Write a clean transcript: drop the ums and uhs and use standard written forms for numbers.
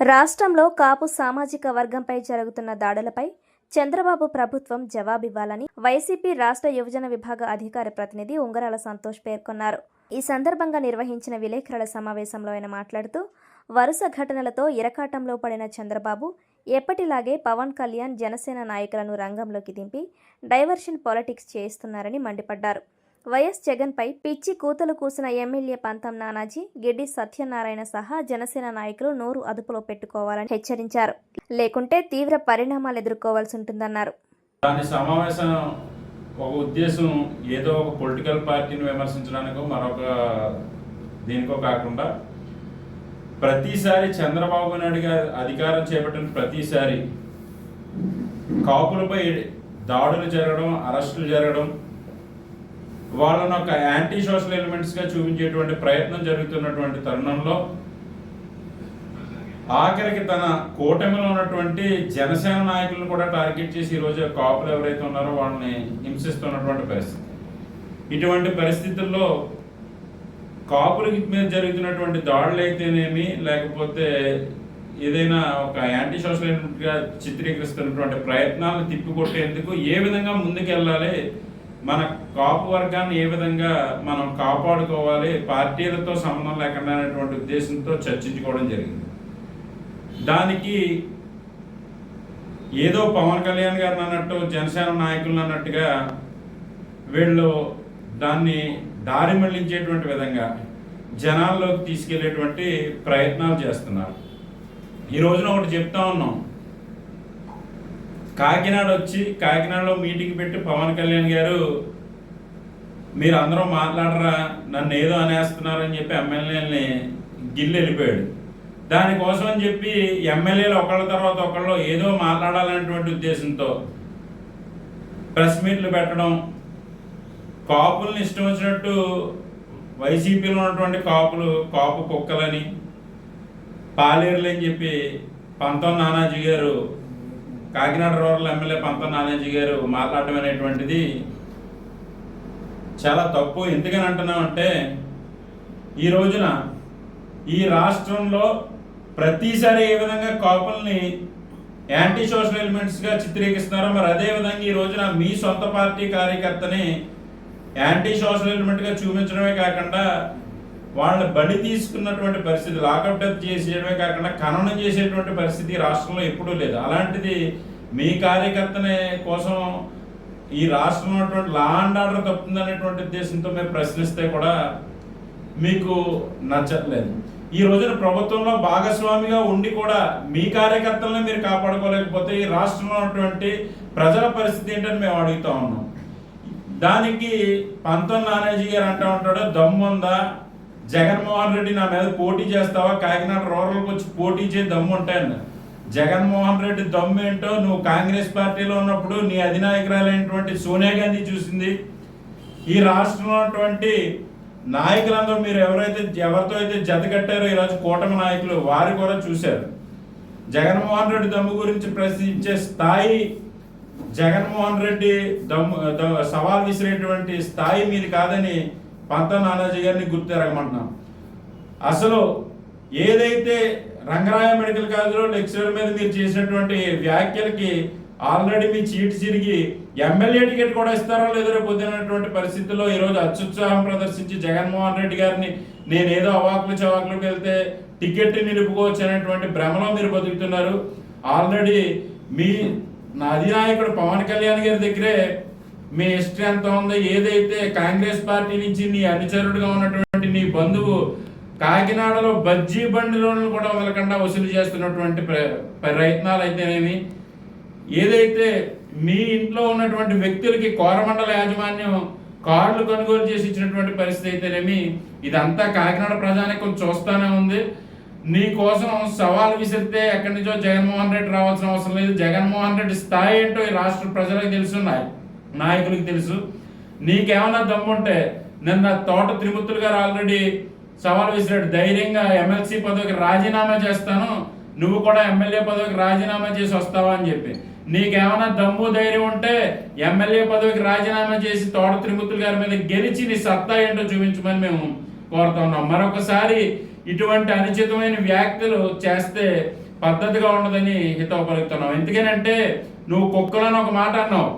రాష్ట్రంలో కాపు సామాజిక వర్గంపై జరుగుతున్న దాడులపై చంద్రబాబు ప్రభుత్వం జవాబివ్వాలని వైసీపీ రాష్ట్ర యువజన విభాగ అధికార ప్రతినిధి ఉంగరాల సంతోష్ పేర్కొన్నారు. ఈ సందర్భంగా నిర్వహించిన విలేకరుల సమావేశంలో ఆయన మాట్లాడుతూ, వరుస ఘటనలతో ఇరకాటంలో పడిన చంద్రబాబు ఎప్పటిలాగే పవన్ కళ్యాణ్, జనసేన నాయకులను రంగంలోకి దింపి డైవర్షన్ పాలిటిక్స్ చేస్తున్నారని మండిపడ్డారు. వైఎస్ జగన్పై పిచ్చి కూతలు కూసిన ఎమ్మెల్యే పంతం నానాజీ, గిడ్డి సత్యనారాయణ సహా జనసేన నాయకులు నోరు అదుపులో పెట్టుకోవాలని హెచ్చరించారు. లేకుంటే తీవ్ర పరిణామాలు ఎదుర్కోవాల్సి ఉంటుందన్నారు. దాని సమావేశం ఒక ఉద్దేశం ఏదో ఒక పొలిటికల్ పార్టీని విమర్శించడానికో మరొక దీనికో కాకుండా ప్రతిసారి చంద్రబాబు నాయుడు గారు అధికారం చేపట్టిన ప్రతిసారి కాపులపై దాడులు జరగడం, అరెస్టులు జరగడం, వాళ్ళను ఒక యాంటీ సోషల్ ఎలిమెంట్స్గా చూపించేటువంటి ప్రయత్నం జరుగుతున్నటువంటి తరుణంలో ఆఖరికి తన కూటమిలో ఉన్నటువంటి జనసేన నాయకులను కూడా టార్గెట్ చేసి ఈరోజు కాపులు ఎవరైతే ఉన్నారో వాళ్ళని హింసిస్తున్నటువంటి పరిస్థితి. ఇటువంటి పరిస్థితుల్లో కాపుల మీద జరుగుతున్నటువంటి దాడులు అయితేనేమి, లేకపోతే ఏదైనా ఒక యాంటీ సోషల్ ఎలిమెంట్గా చిత్రీకరిస్తున్నటువంటి ప్రయత్నాలను తిప్పికొట్టేందుకు ఏ విధంగా ముందుకెళ్ళాలి, మన కాపు వర్గాన్ని ఏ విధంగా మనం కాపాడుకోవాలి, పార్టీలతో సంబంధం లేకుండా అనేటువంటి ఉద్దేశంతో చర్చించుకోవడం జరిగింది. దానికి ఏదో పవన్ కళ్యాణ్ గారిని అన్నట్టు, జనసేన నాయకులను అన్నట్టుగా వీళ్ళు దాన్ని దారి మళ్లించేటువంటి విధంగా జనాల్లోకి తీసుకెళ్లేటువంటి ప్రయత్నాలు చేస్తున్నారు. ఈ రోజున ఒకటి చెప్తా ఉన్నాం, కాకినాడలో మీటింగ్ పెట్టి పవన్ కళ్యాణ్ గారు మీరు అందరూ మాట్లాడరా, నన్ను ఏదో అనేస్తున్నారని చెప్పి ఎమ్మెల్యేలని గిల్లి వెళ్ళిపోయాడు. దానికోసం అని చెప్పి ఎమ్మెల్యేలు ఒకళ్ళ తర్వాత ఒకళ్ళు ఏదో మాట్లాడాలనేటువంటి ఉద్దేశంతో ప్రెస్ మీట్లు పెట్టడం, కాపుల్ని ఇష్టం వచ్చినట్టు వైసీపీలో ఉన్నటువంటి కాపు కుక్కలని, పాలేరులు అని చెప్పి పంతం నానాజీ గారు, కాకినాడ రూరల్ ఎమ్మెల్యే పంతం నానాజీ గారు మాట్లాడటం అనేటువంటిది చాలా తప్పు. ఎందుకని అంటున్నామంటే, ఈ రోజున ఈ రాష్ట్రంలో ప్రతిసారి ఏ విధంగా కాపుల్ని యాంటీ సోషల్ ఎలిమెంట్స్గా చిత్రీకరిస్తున్నారో, మరి అదేవిధంగా ఈ రోజున మీ సొంత పార్టీ కార్యకర్తని యాంటీ సోషల్ ఎలిమెంట్గా చూపించడమే కాకుండా వాళ్ళని బలి తీసుకున్నటువంటి పరిస్థితి, లాకప్ డెత్ చేసేయడమే కాకుండా ఖననం చేసేటువంటి పరిస్థితి రాష్ట్రంలో ఎప్పుడూ లేదు. అలాంటిది మీ కార్యకర్తనే కోసం ఈ రాష్ట్రంలో ఉన్నటువంటి లా అండ్ ఆర్డర్ తప్పుతుందనేటువంటి ఉద్దేశంతో మేము ప్రశ్నిస్తే కూడా మీకు నచ్చట్లేదు. ఈ రోజున ప్రభుత్వంలో భాగస్వామిగా ఉండి కూడా మీ కార్యకర్తలను మీరు కాపాడుకోలేకపోతే ఈ రాష్ట్రంలో ఉన్నటువంటి ప్రజల పరిస్థితి ఏంటని మేము అడుగుతా ఉన్నాం. దానికి పంతం నానాజీ గారు అంటూ ఉంటాడు, దమ్ముందా జగన్మోహన్ రెడ్డి నా మీద పోటీ చేస్తావా, కాకినాడ రూరల్కి వచ్చి పోటీ చేసి దమ్ము ఉంటాయన్న. జగన్మోహన్ రెడ్డి దమ్ము ఏంటో నువ్వు కాంగ్రెస్ పార్టీలో ఉన్నప్పుడు నీ అధినాయకురాలైనటువంటి సోనియా గాంధీ చూసింది. ఈ రాష్ట్రంలో ఉన్నటువంటి నాయకులందరూ మీరు ఎవరితో అయితే జత కట్టారో ఈరోజు కూటమి నాయకులు వారు కూడా చూశారు. జగన్మోహన్ రెడ్డి దమ్ము గురించి ప్రశ్నించే స్థాయి, జగన్మోహన్ రెడ్డి సవాల్ విసిరేటువంటి స్థాయి మీది కాదని పంతం నానాజీ గారిని గుర్తెరగమంటున్నాం. అసలు ఏదైతే రంగరాయ మెడికల్ కాలేజీలో లెక్చరర్ మీద మీరు చేసినటువంటి వ్యాఖ్యలకి ఆల్రెడీ మీ చీటు చిరిగి ఎమ్మెల్యే టికెట్ కూడా ఇస్తారో లేదో రేపు పొందినటువంటి పరిస్థితుల్లో ఈరోజు అత్యుత్సాహం ప్రదర్శించి జగన్మోహన్ రెడ్డి గారిని నేనేదో అవాకులు చవాకులకు వెళ్తే టికెట్ నిలుపుకోవచ్చు అనేటువంటి భ్రమలో మీరు బతుకుతున్నారు. ఆల్రెడీ నా అధినాయకుడు పవన్ కళ్యాణ్ గారి దగ్గరే మీ హిస్టరీ ఎంత ఉందో, ఏదైతే కాంగ్రెస్ పార్టీ నుంచి నీ అనుచరుడుగా ఉన్నటువంటి నీ బంధువు కాకినాడలో బజ్జీ బండి లోన్లు కూడా వదలకుండా వసూలు చేస్తున్నటువంటి ప్రయత్నాలు అయితేనేమి, ఏదైతే మీ ఇంట్లో ఉన్నటువంటి వ్యక్తులకి కోరమండల యాజమాన్యం కార్డులు కొనుగోలు చేసి ఇచ్చినటువంటి పరిస్థితి అయితేనేమి, ఇదంతా కాకినాడ ప్రజానికం చూస్తూనే ఉంది. నీ కోసం సవాల్ విసిరితే ఎక్కడి నుంచో జగన్మోహన్ రెడ్డి రావాల్సిన అవసరం లేదు. జగన్మోహన్ రెడ్డి స్థాయి ఏంటో ఈ రాష్ట్ర ప్రజలకు తెలుసున్నాయి, నాయకులకు తెలుసు. నీకేమన్నా దమ్ముంటే నిన్న తోట త్రిమూర్తులు గారు ఆల్రెడీ సవాల్ విసిరాడు, ధైర్యంగా ఎమ్మెల్సీ పదవికి రాజీనామా చేస్తాను, నువ్వు కూడా ఎమ్మెల్యే పదవికి రాజీనామా చేసి వస్తావా అని చెప్పి. నీకేమైనా దమ్ము ధైర్యం ఉంటే ఎమ్మెల్యే పదవికి రాజీనామా చేసి తోట త్రిమూర్తులు గారి మీద గెలిచి నీ సత్తా ఏంటో చూపించమని మేము కోరుతున్నాం. మరొకసారి ఇటువంటి అనుచితమైన వ్యాఖ్యలు చేస్తే పద్ధతిగా ఉండదని హితవు పలుకుతున్నావు. ఎందుకనంటే నువ్వు కుక్కలను ఒక మాట అన్నావు,